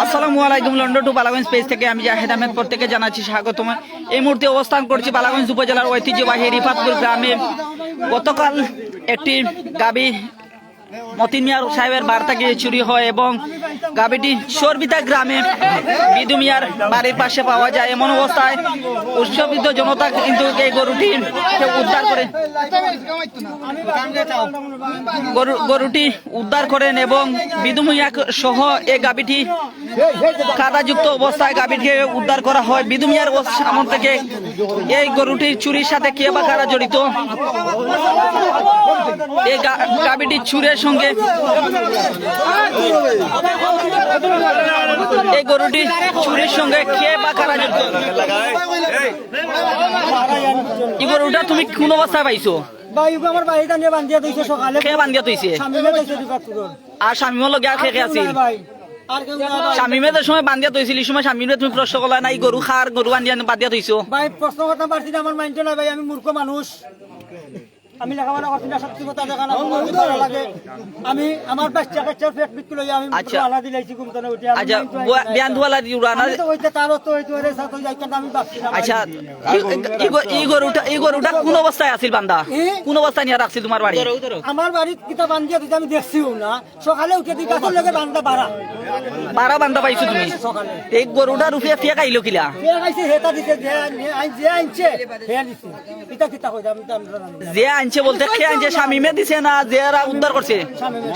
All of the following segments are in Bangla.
আসসালামু আলাইকুম। লন্ডন টু বালাগঞ্জ পেজ থেকে আমি জাহেদ আহমেদ প্রত্যেকে জানাচ্ছি স্বাগতম। এই মুহূর্তে অবস্থান করছি বালাগঞ্জ উপজেলার ঐতিহ্যবাহী রিফাতপুর গ্রামে। গতকাল একটি গাবি মতিন মিয়া সাহেবের বার্তা গিয়ে চুরি হয় এবং গাবিটি সরবিতা গ্রামে বিদু মিয়ার বাড়ির পাশে পাওয়া যায়। এমন অবস্থায় উৎসবিত জনতা কিন্তু এই গরুটি উদ্ধার করে গরুটি উদ্ধার করেন এবং বিদু মিয়া সহ এই গাবিটি কাদাযুক্ত অবস্থায় গাবিটিকে উদ্ধার করা হয়। বিদু মিয়ার সামনে থেকে এই গরুটির চুরির সাথে কে বা কারা জড়িত, এই গাবিটি চুরের সঙ্গে এই গরুটি চুরির সঙ্গে কে বা কারা জড়িত, এই গরুটা তুমি কোন অবস্থায় পাইছো? আমার বাড়িতে নিয়ে বান্ধিয়া দিয়েছে সকালে। কে বান্ধিয়া তৈছে? আর স্বামীর লগে আর কে আছিল? স্বামীমের সময় বান্ধিয়া তৈছিল, এই সময় স্বামীমে তুমি প্রশ্ন করলা না এই গরু খার গরু বান্ধিয়া বান্ধিয়া তৈছো? ভাই প্রশ্ন করতে পারছি না, আমার মাইন্ড নাই ভাই, আমি মূর্খ মানুষ। আমি লেখাপড়া করছি না, সত্যি কথা দেখা না লাগে। আমি আমার বাচ্চা কাচ্চার পেট বিক্রি লইয়া আমি আলা দিলাইছি ঘুমতানে উঠে। আচ্ছা বিয়ান ধোয়ালা দিউরানা তো হইতে তারও তো হইতো রে সাথে যাইতাম আমি ভাবছি না। আচ্ছা এই গরুটা কোন অবস্থায় আছিল বান্দা? কোন অবস্থায় নিয়ে রাখছিল তোমার বাড়ি? আমার বাড়ি কিতা বান্ধিয়া দিতে আমি দেখছিও না। সকালে উঠে দিই গাছের লগে বান্ধা বাড়া বান্দা পাইছো তুমি? সকালে এই গরুটা রুফিয়া ফিয়া খাইলো কিলা? ফিয়া খাইছে হেতা দিছে, যে আনছে হেয়া দিছে। কিতা কিতা কইতা আমি তো যে আনছে বলতে কে আনছে? স্বামীমে দিছে না যারা উদ্ধার করছে?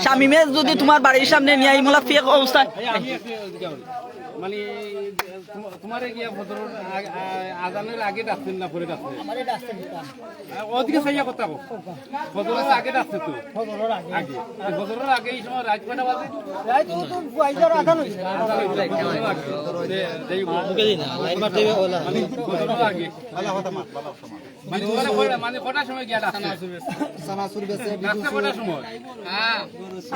স্বামীমে যদি তোমার বাড়ির সামনে নিয়ে আই মোলা ফিয়া অবস্থায় মানে তোমার গিয়া ফজর আজানের আগে ডাকছেন না পরে ডাকছেন? আমারে ডাকতে দিতা ওদিকে সাইয়া কথা কো। ফজরের আগে ডাকছে তো? ফজরের আগে আগে ফজরের আগে এই সময় রাত কয়টা বাজে? রাত তো ফাইজার আধান হইছে। ফজরের আগে মানে কটার সময় গিয়া ডাকছে? সানাসুর বেছে ডাকছে কটার সময়? হ্যাঁ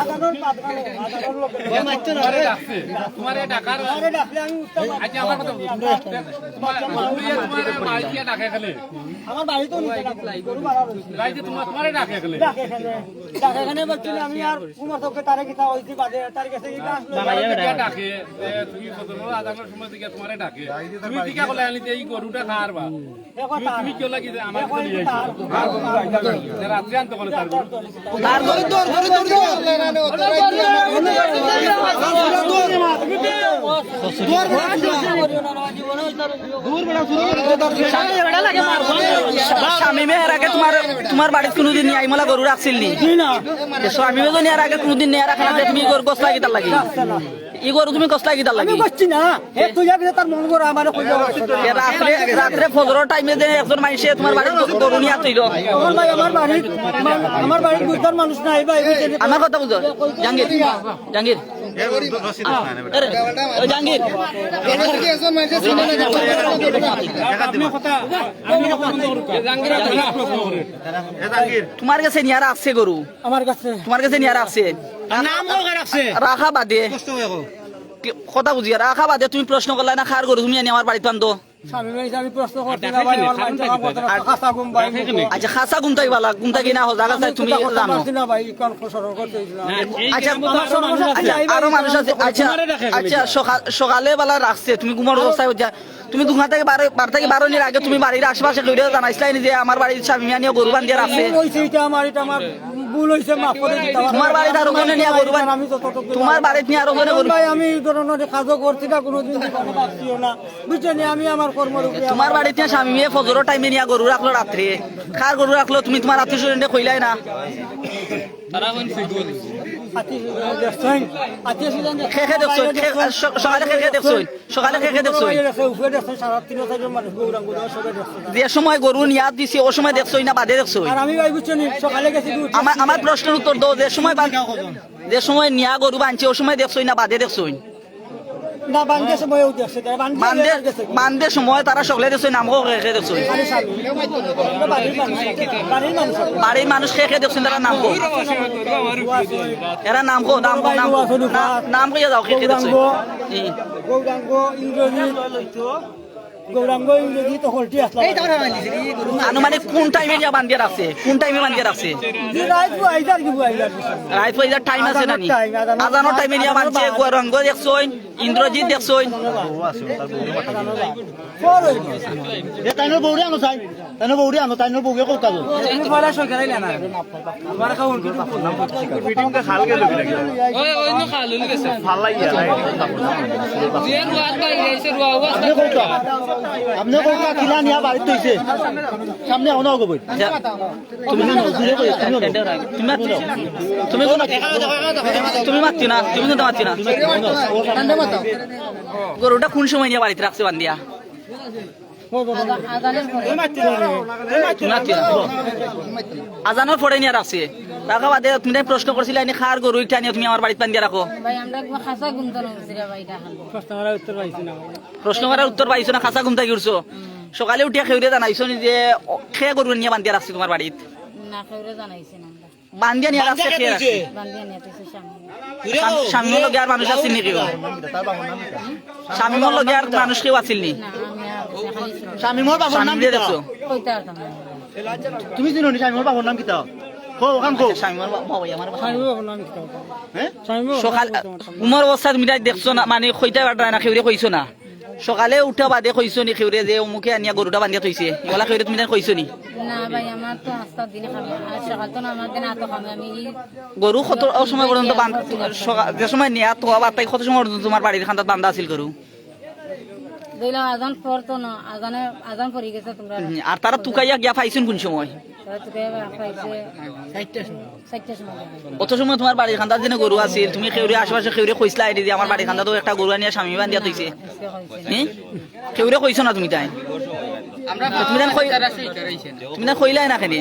আধানের আধানের লোক ডাকছে তোমার এই ডাকার। ডাকলে আমি উঠতে আচ্ছা আমার কথা তোমার মাইকিয়া ডাকে খেলে আমার বাড়ি তো নিচে ডাকলাই গরু বাড়া রইছে। রাইতে তোমারে ডাকে খেলে ডাকে বলছি আমি আর কুমার তোকে তারে কিতা হইছি বাদে তার কাছে কিতা আসলো ডাকে তুমি ফজরের আজানের সময় দিকে তোমারে ডাকে তুমি দিকে বলে আনিতে এই গরুটা খারবা তুমি কি লাগি আমার কাছে নিয়ে আইছো রাত্রি আনতে বলে তার গরু তার স্বামীমে এর আগে তোমার বাড়িতে কোনোদিন নিয়ে আইমলা গরু রাখছিল নি? স্বামীমে তো নিয়ে আগে কোনোদিন নিয়ে রাখা না, তুমি গরু কষ্ট লাগি তার লাগি এই গরু তুমি কষ্ট লাগি তার লাগি করছি না। এ তুই যাবি তার মন করে আমার রাত্রে ফজরের টাইমে যে একজন মানুষে তোমার বাড়িতে গরু নিয়ে আসছিল। ভাই আমার বাড়ির বুঝতার মানুষ নাই ভাই। আমার কথা বুঝো জাহাঙ্গীর জাহাঙ্গীর জাহাঙ্গীর তোমার কাছে নিয়ারা আছে গরু? আমার কাছে তোমার কাছে নিয়ারা আছে রাখা বাদে কথা বুঝিয়া রাখা বাদে তুমি প্রশ্ন করলে না খার গরু তুমি আনি আমার বাড়িতে আনতো? আমি প্রশ্ন করছি না ভাই, আমার খাসা ঘুম ভাই। আচ্ছা খাসা ঘুমতাই বালা ঘুমতাই কিনা জায়গা তুমি জানো না ভাই, কোন সরল করতে দিছিলাম। আচ্ছা আরো মানুষ আছে। আচ্ছা আচ্ছা সকালে বেলা রাখছে তুমি ঘুমার অবস্থায় তুমি দুঘা থেকে বার থেকে 12 দিনের আগে তুমি বাড়ির আশেপাশে কইরা জানাইছিলাই যে আমার বাড়ির স্বামী নিয়ে গরু বান্ধিয়া রাখছে? এটা আমার ভুল হইছে, মাফ করে দিতে হবে। তোমার বাড়িতে আরো কোনে নিয়ে গরু আমি তো তোমার বাড়িতে নিয়ে আরো কোনে গরু? ভাই আমি এই ধরনের কাজও করছি না, কোনোদিন কোনো ভাবছিও না, বুঝছেন? আমি আমার কর্মের উপরে তোমার বাড়িতে স্বামী মেয়ে ফজরের টাইমে নিয়ে গরু রাখলো রাত্রে, খার গরু রাখলো তুমি তোমার আত্মীয় স্বজনকে কইলাই না? খেখে দেখছো সকালে খেখে দেখছো সকালে খেখে দেখছো যে সময় গরু নিয়া দিছি ও সময় দেখছোই না বাদে দেখছোই? আমি ভাই বুঝছেন সকালে গেছি আমার প্রশ্নের উত্তর দাও, যে সময় নিয়া গরু বানছে ও সময় দেখছোই না বাদে দেখছোই? না বান্ধে সময় দেখছে, বান্ধে সময় তারা সকলে দেখছোই নামও খেখে দেখছোই? বাড়ির মানুষ খেখে দেখছেন তারা নাম এরা নাম নাম কইয়া যাও খেখে দেখছোই? গৌরাঙ্গ ইন্দ্রজিৎ গৌরাঙ্গ ইংরেজি তো হলটি আসলাম আনুমানিক কোন টাইমে নিয়ে বান্ধিয়ে রাখছে কোন টাইমে বান্ধিয়ে রাখছে জি রাত বুয়াইদার কি বুয়াইদার রাইত পয়সার টাইম আছে নানি আজানোর টাইমে নিয়ে বানছে গৌরাঙ্গ দেখছই ইন্দ্রজিৎ দেখছই পর হইল তাইনো বৌরি আনো চাই তাইনো বৌরি আনো তাইনো বৌকে কৌতা গো আমি পড়া সই করাইলা না আমার খাওন কি ফিটিংটা খাল গেল কি লাগে ওই নো খাল হইল গেছে ভাল লাগিয়া যে রুয়াত বাই গেছে রুয়া ওয়া আপনি কৌতা কিলা নিয়া বাড়িতে হইছে সামনে আনো গো বই তুমি দূরে কই তুমি কোন তুমি মারছি না তুমি তো মারছি না গরুটা কোন সময় নিয়ে বাড়িতে রাখছে বান্ধিয়া আজানোর পরে নিয়ে রাখছে রাখা বাদে তুমি প্রশ্ন করছিলে এনে খার গরু ইটা নিয়ে তুমি আমার বাড়িতে বান্ধিয়া রাখো ভাই আমরা খাসা গুমতানো হইছে রে ভাই দেখান প্রশ্ন করার উত্তর পাইছো না খাসা ঘুমতা গিয়েছো সকালে উঠিয়া খেউরে জানাইছো নি যে খেয়ে গরু নিয়ে বান্ধিয়া রাখছি তোমার বাড়িতে না খেউরে জানাইছি না আমরা বান্ধিয়া নিয়ে রাখছে খেয়ে রাখছে বান্ধিয়া নিয়ে তুই সামনে স্বামীর লগে আর মানুষ আছিল নি কেউ স্বামীর লগে আর মানুষ কেউ আছিল নি না আমি আর খালি শামিমর বাবার নাম স্বামী দিয়ে দেখছো কইতা আর তুমি তুমি চিনো নি শামিমর বাবার নাম কিতা কো ওখান কো স্বামীর বাবা আমার হ্যাঁ সকাল উমর অবস্থা তুমি তাই দেখছো না মানে খৈতা বাটা না খেউরে কইছো না সকালে উঠা বাদে কইছো নি খেউরে যে অমুকে আনিয়া গরুটা বান্ধিয়া থইছে এগুলা খেউরে তুমি তাই কইছো নি না ভাই আমার তো আস্তা দিনে খাবে আর সকাল তো না আমার দিন এত খাবে আমি গরু কত সময় পর্যন্ত যে সময় নিয়া তো আবার তাই কত সময় পর্যন্ত তোমার বাড়ির খান্দাত বান্ধা আছিল গরু দইলা আজান পর তো না আজান পড়ি গেছে তোমরা আর তারা তুকাইয়া গিয়া পাইছেন কোন সময় তারা তো পাইছে 60টা সময় অত সময় তোমার বাড়ির খান্দাত যেন গরু আছিল তুমি খেউরে আশেপাশে খেউরে কইসলা এটি যে আমার বাড়ির খান্দাত একটা গরু আনিয়া স্বামী বান্ধিয়া থইছে খেউরে কইছো না তুমি তাই তুমি তাই কইলাই না কেন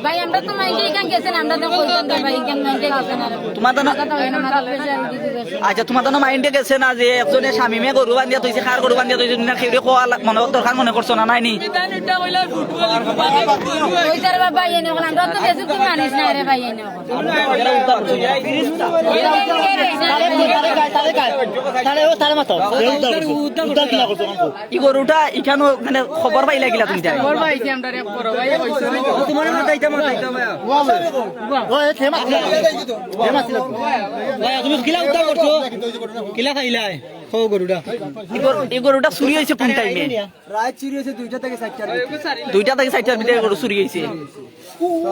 ভাই আমরা তো মাইন্ডে কান গেছেন আমরা তো কইতাম না ভাই কান মাইন্ডে গেছেন আর তোমার তো না কথা হয় না মাথা প্রেসার দিতে গেছে আচ্ছা তোমার তো মাইন্ডে গেছে না যে একজনে স্বামীমে গরু বান্ধিয়া থইছে খার গরু বান্ধিয়া থইছে না খেউরে কোয়া মনে দরকার মনে করছো না নাই নি কইতার বাবা এনে এখন আমরা তো বেশি কি মানিস না রে ভাই এনে তারে মাতো উদ্ধার কিলা করছো ওখান কো ই গরুটা ইখানো মানে খবর পাইলা গিলা তুমি তাই তোমার মাথাইতা ও এ থেমা তুমি কিলা উদ্ধার করছো কিলা খাইলাই খো গরুটা এই গরুটা চুরি হয়েছে কোন টাইমে রাত চুরি হয়েছে 2টা থেকে 4টার 2টা থেকে 4টার ভিতরে গরু চুরি হয়েছে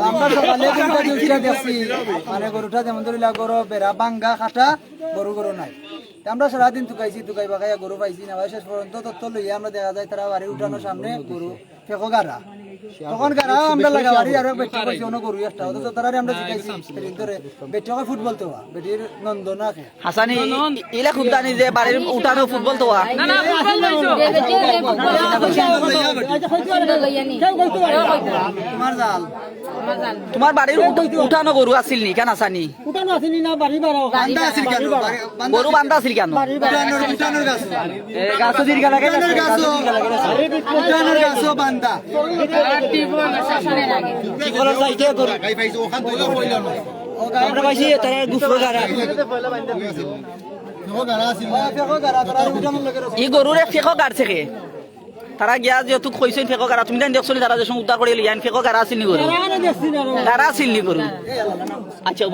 আমরা সকালে গরুটা দিয়েছিলাম দেখছি মানে গরুটা যেমন ধরিলা গরু বেড়া বাঙ্গা খাটা গরু নাই আমরা সারাদিন তুকাই বাগাইয়া গরু পাইছি না ভাই শেষ পর্যন্ত তথ্য লইয়া আমরা দেখা যায় তারা বাড়ি উঠানোর সামনে গরু ফেঁকো গাড়া তখন গাড়া আমরা লাগা বাড়ি আর বেটি পাইছি অন্য গরু একটা অথচ তারা আমরা শিখাইছি সেদিন ধরে বেটি ফুটবল তো বেটির নন্দ না হাসানি ইলা খুব জানি যে বাড়ির উঠানো ফুটবল তো না না ফুটবল লইছো তোমার জাল তোমার বাড়ির উঠানো গরু আছিল নি কেন আসানি উঠানো আসেনি না বাড়ি বাড়াও বান্দা আছিল কেন গরু বান্ধা আছিল কেন উঠানোর গাছ গাছ দিরগা লাগে উঠানোর গাছ বান্দা আমরা পাইছি তারা গুফর গাড়া ই গরুরে ফেঁকো গাড়ছে কে তারা গিয়া যেহেতু কইছেন ফেঁকো গাড়া তুমি জানি দেখছো তারা যে উদ্ধার করে লিয়ান ফেঁকো গাড়া আছিল নি গরু গাড়া আছিল নি গরু আচ্ছা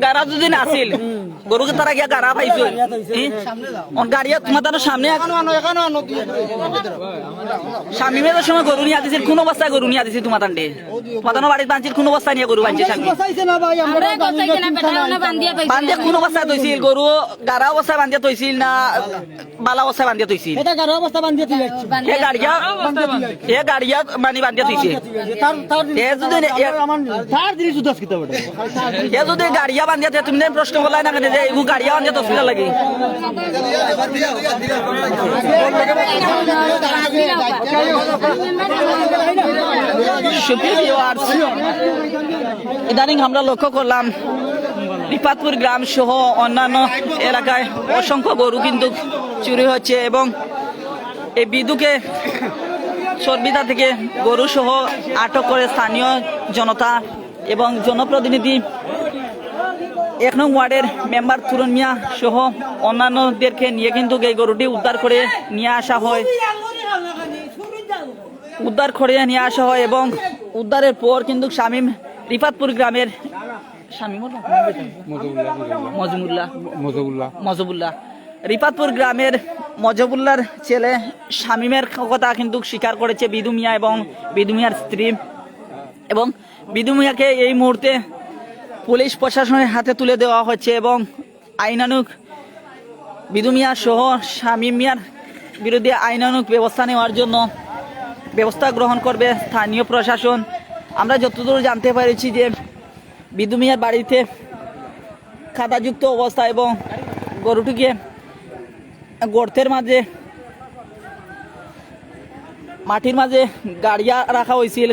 গাড়া যদি না আছিল গরুকে তারা গিয়া গাড়া পাইছো গাড়িয়া তোমার তার সামনে স্বামী মেয়েদের সময় গরু নিয়ে দিছিল কোন অবস্থায় গরু নিয়ে দিছিল তোমার তান্ডে তোমার বাড়ির বাঞ্চির কোন অবস্থায় নিয়ে গরু বাঞ্চে স্বামী বান্ধিয়া কোন অবস্থায় তৈছিল গরু গাড়া অবস্থায় বান্ধিয়া তৈছিল না বালা অবস্থায় বান্ধিয়া তৈছিল এ গাড়িয়া মানে বান্ধিয়া থইছে এ যদি গাড়িয়া বান্ধিয়া থাকে তুমি প্রশ্ন করলাই না কেন যে এগু গাড়িয়া বান্ধিয়া তসবিলা লাগে ইদানিং আমরা লক্ষ্য করলাম রিফাতপুর গ্রাম সহ অন্যান্য এলাকায় অসংখ্য গরু কিন্তু চুরি হচ্ছে এবং এই বিদ্যুকে চর্বিদা থেকে গরু সহ আটক করে স্থানীয় জনতা এবং জনপ্রতিনিধি 1 নং ওয়ার্ডের মেম্বার তুরুন মিয়া সহ অন্যান্যদেরকে নিয়ে কিন্তু এই গরুটি উদ্ধার করে নিয়ে আসা হয় এবং উদ্ধারের পর কিন্তু শামীম রিফাতপুর গ্রামের মজবুল্লাহ রিফাতপুর গ্রামের মজবুল্লাহর ছেলে শামীমের কথা কিন্তু স্বীকার করেছে বিদু মিয়া এবং বিদু মিয়ার স্ত্রী, এবং বিদু মিয়াকে এই মুহূর্তে পুলিশ প্রশাসনের হাতে তুলে দেওয়া হচ্ছে এবং আইনানুগ বিদু মিয়া সহ শামীম মিয়ার বিরুদ্ধে আইনানুগ ব্যবস্থা নেওয়ার জন্য ব্যবস্থা গ্রহণ করবে স্থানীয় প্রশাসন। আমরা যতদূর জানতে পেরেছি যে বিদু মিয়ার বাড়িতে খাতাযুক্ত অবস্থা এবং গরুটিকে গর্তের মাঝে মাটির মাঝে গাড়িয়া রাখা হয়েছিল,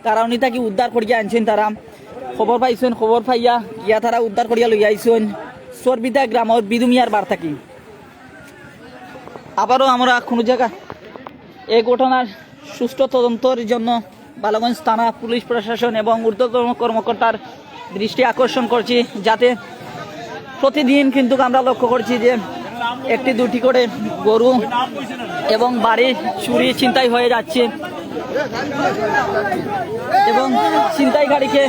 তারা উনি তাকে উদ্ধার করিয়া আনছেন। তারা খবর পাইয়া গিয়া তারা উদ্ধার করিয়া লইয়া আইসেন সরবিদা গ্রামের বিদু মিয়ার বার থাকি। আবারও আমরা কোনো জায়গা এই ঘটনার সুষ্ঠু তদন্তের জন্য বালাগঞ্জ থানা পুলিশ প্রশাসন এবং ঊর্ধ্বতন কর্মকর্তার দৃষ্টি আকর্ষণ করছি, যাতে প্রতিদিন কিন্তু আমরা লক্ষ্য করছি যে 1-2টি করে গরু এবং বাড়ি চুরি ছিনতাই হয়ে যাচ্ছে এবং ছিনতাইকারীকে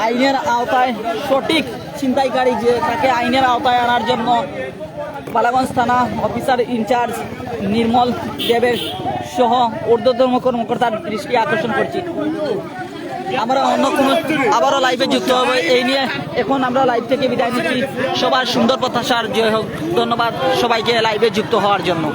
আইনের আওতায় সঠিক ছিনতাইকারী যে তাকে আইনের আওতায় আনার জন্য বালাগঞ্জ থানা অফিসার ইনচার্জ নির্মল দেবের সহ ঊর্ধ্বতন কর্মকর্তার দৃষ্টি আকর্ষণ করছি। আমরা অন্য কোনো আবারও লাইভে যুক্ত হবো এই নিয়ে। এখন আমরা লাইভ থেকে বিদায় নিচ্ছি। সবার সুন্দর প্রত্যাশার জয় হোক। ধন্যবাদ সবাইকে লাইভে যুক্ত হওয়ার জন্য।